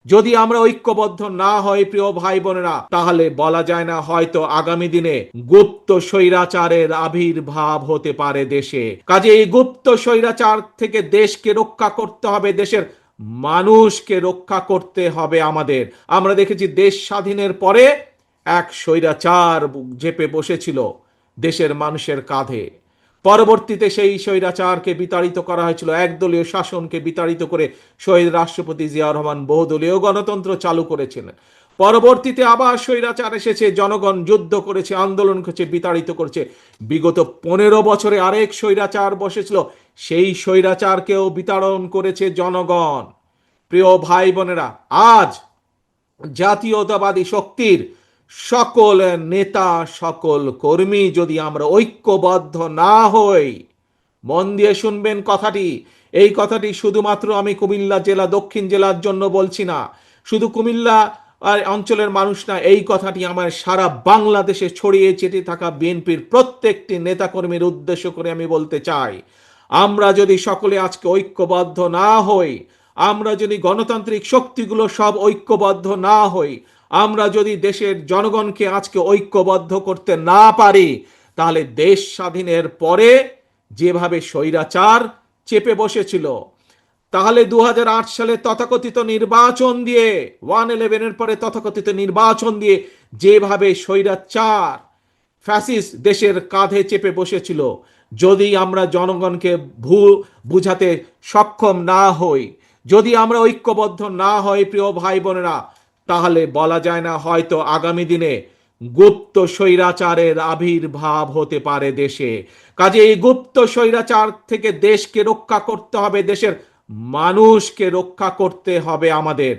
যদি আমরা ঐক্যবদ্ধ না হই প্রিয় ভাই বোনেরা, তাহলে বলা যায় না, হয়তো আগামী দিনে গুপ্ত স্বৈরাচারের আবির্ভাব হতে পারে দেশে। কাজে এই গুপ্ত স্বৈরাচার থেকে দেশকে রক্ষা করতে হবে, দেশের মানুষকে রক্ষা করতে হবে আমাদের। আমরা দেখেছি দেশ স্বাধীনের পরে এক স্বৈরাচার চেপে বসেছিল দেশের মানুষের কাঁধে। পরবর্তীতে সেই স্বৈরাচারকে বিতাড়িত করা হয়েছিল, একদলীয় শাসনকে বিতাড়িত করে শহীদ রাষ্ট্রপতি জিয়াউর রহমান বহুদলীয় গণতন্ত্র চালু করেছিলেন। পরবর্তীতে আবার স্বৈরাচার এসেছে, জনগণ যুদ্ধ করেছে, আন্দোলন করেছে, বিতাড়িত করেছে। বিগত 15 বছরে আরেক স্বৈরাচার বসেছিল, সেই স্বৈরাচারকেও বিতাড়ন করেছে জনগণ। প্রিয় ভাই বোনেরা, আজ জাতীয়তাবাদী শক্তির সকল নেতা, সকল কর্মী যদি আমরা ঐক্যবদ্ধ না হই, মন দিয়ে শুনবেন কথাটি, এই কথাটি শুধুমাত্র আমি কুমিল্লা জেলা, দক্ষিণ জেলার জন্য বলছি না, শুধু কুমিল্লা অঞ্চলের মানুষ না, এই কথাটি আমার সারা বাংলাদেশে ছড়িয়ে ছিটিয়ে থাকা বিএনপির প্রত্যেকটি নেতাকর্মীর উদ্দেশ্য করে আমি বলতে চাই, আমরা যদি সকলে আজকে ঐক্যবদ্ধ না হই, আমরা যদি গণতান্ত্রিক শক্তিগুলো সব ঐক্যবদ্ধ না হই, আমরা যদি দেশের জনগণকে আজকে ঐক্যবদ্ধ করতে না পারি, তাহলে দেশ স্বাধীনের পরে যেভাবে স্বৈরাচার চেপে বসেছিল, তাহলে 2008 সালে তথাকথিত নির্বাচন দিয়ে, 1/11-এর পরে তথাকথিত নির্বাচন দিয়ে যেভাবে স্বৈরাচার ফ্যাসিস্ট দেশের কাঁধে চেপে বসেছিল, যদি আমরা জনগণকে বুঝাতে সক্ষম না হই, যদি আমরা ঐক্যবদ্ধ না হই প্রিয় ভাই বোনেরা, তাহলে বলা যায় না, হয়তো আগামী দিনে গুপ্ত স্বৈরাচারের আবির্ভাব হতে পারে দেশে। কাজে এই গুপ্ত স্বৈরাচার থেকে দেশকে রক্ষা করতে হবে, দেশের মানুষকে রক্ষা করতে হবে আমাদের।